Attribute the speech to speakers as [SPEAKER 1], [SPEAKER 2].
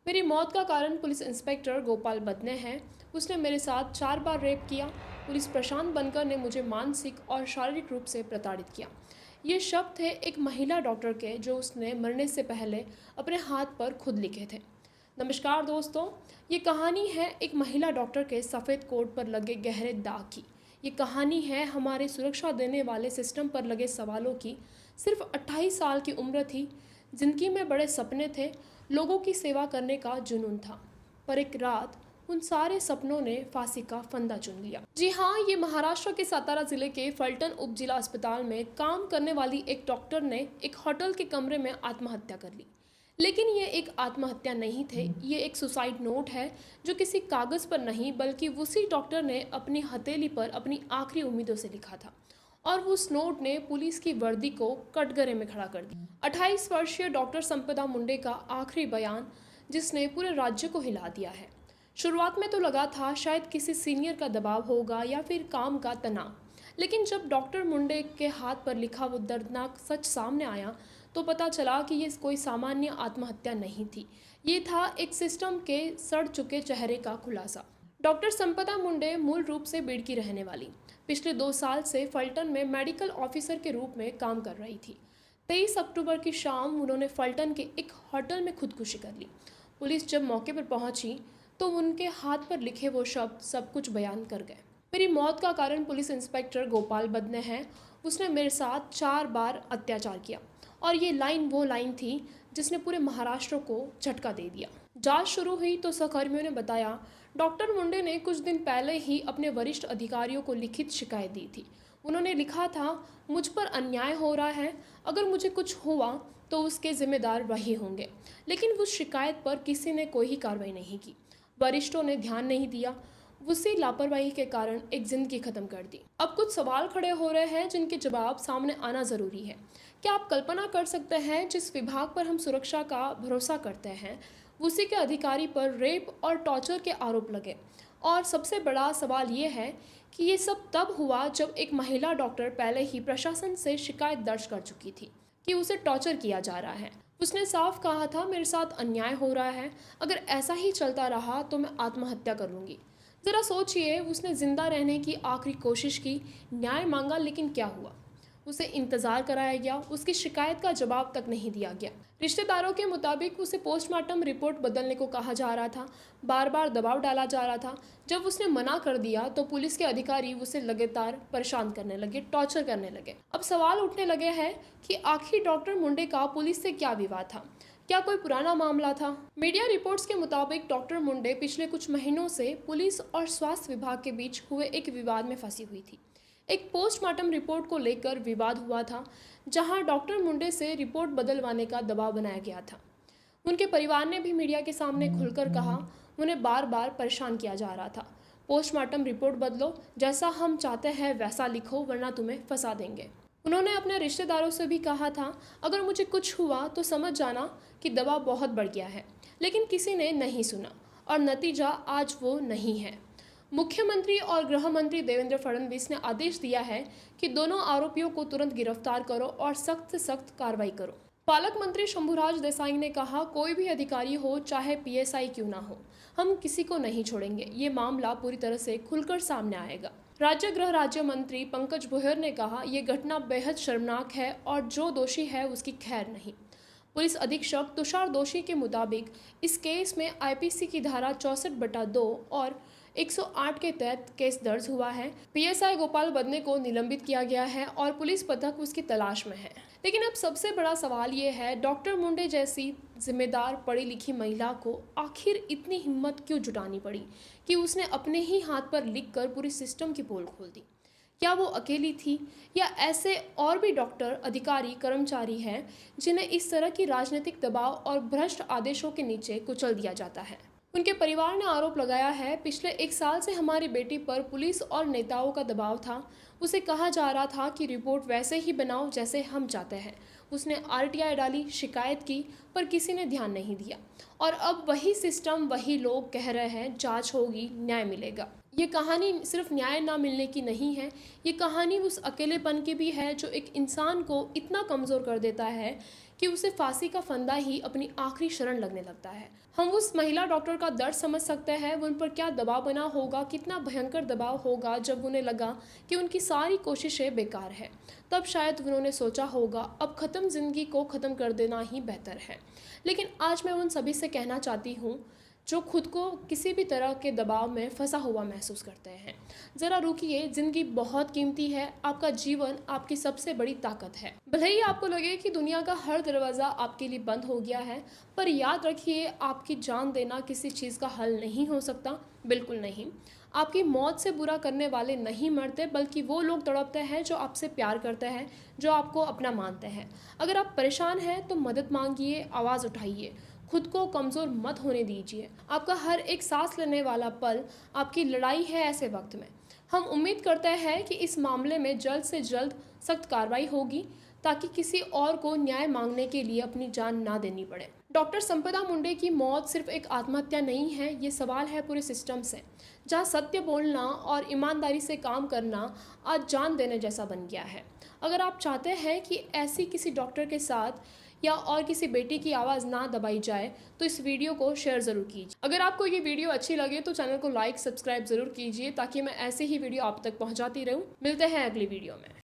[SPEAKER 1] मेरी मौत का कारण पुलिस इंस्पेक्टर गोपाल बदने हैं। उसने मेरे साथ 4 बार रेप किया। पुलिस प्रशांत बनकर ने मुझे मानसिक और शारीरिक रूप से प्रताड़ित किया। ये शब्द थे एक महिला डॉक्टर के जो उसने मरने से पहले अपने हाथ पर खुद लिखे थे। नमस्कार दोस्तों, ये कहानी है एक महिला डॉक्टर के सफ़ेद कोट पर लगे गहरे दाग की। ये कहानी है हमारे सुरक्षा देने वाले सिस्टम पर लगे सवालों की। सिर्फ 28 साल की उम्र थी, जिंदगी में बड़े सपने थे, लोगों की सेवा करने का जुनून था, पर एक रात उन सारे सपनों ने फांसी का फंदा चुन लिया। जी हाँ, ये महाराष्ट्र के सातारा जिले के फलटण उप जिला अस्पताल में काम करने वाली एक डॉक्टर ने एक होटल के कमरे में आत्महत्या कर ली। लेकिन ये एक आत्महत्या नहीं थे, ये एक सुसाइड नोट है जो किसी कागज़ पर नहीं बल्कि उसी डॉक्टर ने अपनी हथेली पर अपनी आखिरी उम्मीदों से लिखा था। और उस नोट ने पुलिस की वर्दी को कटघरे में खड़ा कर दिया। 28 वर्षीय डॉक्टर संपदा मुंडे का आखिरी बयान जिसने पूरे राज्य को हिला दिया है। शुरुआत में तो लगा था शायद किसी सीनियर का दबाव होगा या फिर काम का तनाव, लेकिन जब डॉक्टर मुंडे के हाथ पर लिखा वो दर्दनाक सच सामने आया तो पता चला कि ये कोई सामान्य आत्महत्या नहीं थी। ये था एक सिस्टम के सड़ चुके चेहरे का खुलासा। डॉक्टर संपदा मुंडे मूल रूप से बीड़ की रहने वाली पिछले 2 साल से फलटण में मेडिकल ऑफिसर के रूप में काम कर रही थी। 23 अक्टूबर की शाम उन्होंने फलटण के एक होटल में खुदकुशी कर ली। पुलिस जब मौके पर पहुंची तो उनके हाथ पर लिखे वो शब्द सब कुछ बयान कर गए। मेरी मौत का कारण पुलिस इंस्पेक्टर गोपाल बदने हैं। उसने मेरे साथ 4 बार अत्याचार किया। और ये लाइन वो लाइन थी जिसने पूरे महाराष्ट्र को झटका दे दिया। जांच शुरू हुई तो सहकर्मियों ने बताया, डॉक्टर मुंडे ने कुछ दिन पहले ही अपने वरिष्ठ अधिकारियों को लिखित शिकायत दी थी। उन्होंने लिखा था, मुझ पर अन्याय हो रहा है, अगर मुझे कुछ हुआ तो उसके जिम्मेदार वही होंगे। लेकिन उस शिकायत पर किसी ने कोई कार्रवाई नहीं की। वरिष्ठों ने ध्यान नहीं दिया। उसी लापरवाही के कारण एक जिंदगी खत्म कर दी। अब कुछ सवाल खड़े हो रहे हैं जिनके जवाब सामने आना जरूरी है। क्या आप कल्पना कर सकते हैं जिस विभाग पर हम सुरक्षा का भरोसा करते हैं उसी के अधिकारी पर रेप और टॉर्चर के आरोप लगे? और सबसे बड़ा सवाल ये है कि ये सब तब हुआ जब एक महिला डॉक्टर पहले ही प्रशासन से शिकायत दर्ज कर चुकी थी कि उसे टॉर्चर किया जा रहा है। उसने साफ कहा था, मेरे साथ अन्याय हो रहा है, अगर ऐसा ही चलता रहा तो मैं आत्महत्या कर लूँगी। ज़रा सोचिए, उसने जिंदा रहने की आखिरी कोशिश की, न्याय मांगा, लेकिन क्या हुआ? उसे इंतज़ार कराया गया, उसकी शिकायत का जवाब तक नहीं दिया गया। रिश्तेदारों के मुताबिक उसे पोस्टमार्टम रिपोर्ट बदलने को कहा जा रहा था, बार बार दबाव डाला जा रहा था। जब उसने मना कर दिया तो पुलिस के अधिकारी उसे लगातार परेशान करने लगे, टॉर्चर करने लगे। अब सवाल उठने लगे हैं कि आखिर डॉक्टर मुंडे का पुलिस से क्या विवाद था? क्या कोई पुराना मामला था? मीडिया रिपोर्ट्स के मुताबिक डॉक्टर मुंडे पिछले कुछ महीनों से पुलिस और स्वास्थ्य विभाग के बीच हुए एक विवाद में फंसी हुई थी। एक पोस्टमार्टम रिपोर्ट को लेकर विवाद हुआ था, जहां डॉक्टर मुंडे से रिपोर्ट बदलवाने का दबाव बनाया गया था। उनके परिवार ने भी मीडिया के सामने खुलकर कहा, उन्हें बार बार परेशान किया जा रहा था। पोस्टमार्टम रिपोर्ट बदलो, जैसा हम चाहते हैं वैसा लिखो, वरना तुम्हें फंसा देंगे। उन्होंने अपने रिश्तेदारों से भी कहा था, अगर मुझे कुछ हुआ तो समझ जाना कि दबाव बहुत बढ़ गया है। लेकिन किसी ने नहीं सुना और नतीजा आज वो नहीं है। मुख्यमंत्री और गृह मंत्री देवेंद्र फडणवीस ने आदेश दिया है कि दोनों आरोपियों को तुरंत गिरफ्तार करो और सख्त से सख्त कार्रवाई करो। पालक मंत्री शंभुराज देसाई ने कहा, कोई भी अधिकारी हो, चाहे पीएसआई क्यों ना हो, हम किसी को नहीं छोड़ेंगे। ये मामला पूरी तरह से खुलकर सामने आएगा। राज्य गृह राज्य मंत्री पंकज भोयर ने कहा, यह घटना बेहद शर्मनाक है और जो दोषी है उसकी खैर नहीं। पुलिस अधीक्षक तुषार दोषी के मुताबिक इस केस में आईपीसी की धारा 64/2 और 108 के तहत केस दर्ज हुआ है। पीएसआई गोपाल बदने को निलंबित किया गया है और पुलिस पथक उसकी तलाश में है। लेकिन अब सबसे बड़ा सवाल ये है, डॉक्टर मुंडे जैसी जिम्मेदार पढ़ी लिखी महिला को आखिर इतनी हिम्मत क्यों जुटानी पड़ी कि उसने अपने ही हाथ पर लिखकर पूरी सिस्टम की पोल खोल दी? क्या वो अकेली थी या ऐसे और भी डॉक्टर, अधिकारी, कर्मचारी हैं जिन्हें इस तरह की राजनीतिक दबाव और भ्रष्ट आदेशों के नीचे कुचल दिया जाता है? उनके परिवार ने आरोप लगाया है, पिछले 1 साल से हमारी बेटी पर पुलिस और नेताओं का दबाव था। उसे कहा जा रहा था कि रिपोर्ट वैसे ही बनाओ जैसे हम चाहते हैं। उसने आरटीआई डाली, शिकायत की, पर किसी ने ध्यान नहीं दिया। और अब वही सिस्टम, वही लोग कह रहे हैं जांच होगी, न्याय मिलेगा। ये कहानी सिर्फ न्याय ना मिलने की नहीं है, ये कहानी उस अकेलेपन की भी है जो एक इंसान को इतना कमज़ोर कर देता है कि उसे फांसी का फंदा ही अपनी आखिरी शरण लगने लगता है। हम उस महिला डॉक्टर का दर्द समझ सकते हैं, वो उन पर क्या दबाव बना होगा, कितना भयंकर दबाव होगा जब उन्हें लगा कि उनकी सारी कोशिशें बेकार है। तब शायद उन्होंने सोचा होगा अब ख़त्म ज़िंदगी को ख़त्म कर देना ही बेहतर है। लेकिन आज मैं उन सभी से कहना चाहती हूँ जो खुद को किसी भी तरह के दबाव में फंसा हुआ महसूस करते हैं, ज़रा रुकिए, ज़िंदगी बहुत कीमती है, आपका जीवन आपकी सबसे बड़ी ताकत है। भले ही आपको लगे कि दुनिया का हर दरवाज़ा आपके लिए बंद हो गया है, पर याद रखिए आपकी जान देना किसी चीज़ का हल नहीं हो सकता, बिल्कुल नहीं। आपकी मौत से बुरा करने वाले नहीं मरते, बल्कि वो लोग तड़पते हैं जो आपसे प्यार करते हैं, जो आपको अपना मानते हैं। अगर आप परेशान हैं तो मदद मांगिए, आवाज़ उठाइए, खुद को कमज़ोर मत होने दीजिए। आपका हर एक सांस लेने वाला पल आपकी लड़ाई है ऐसे वक्त में। हम उम्मीद करते हैं कि इस मामले में जल्द से जल्द सख्त कार्रवाई होगी ताकि किसी और को न्याय मांगने के लिए अपनी जान ना देनी पड़े। डॉक्टर संपदा मुंडे की मौत सिर्फ एक आत्महत्या नहीं है, ये सवाल है पूरे सिस्टम से, जहाँ सत्य बोलना और ईमानदारी से काम करना आज जान देने जैसा बन गया है। अगर आप चाहते हैं कि ऐसी किसी डॉक्टर के साथ या और किसी बेटी की आवाज़ ना दबाई जाए तो इस वीडियो को शेयर ज़रूर कीजिए। अगर आपको ये वीडियो अच्छी लगे तो चैनल को लाइक सब्सक्राइब ज़रूर कीजिए ताकि मैं ऐसे ही वीडियो आप तक पहुंचाती रहूं। मिलते हैं अगली वीडियो में।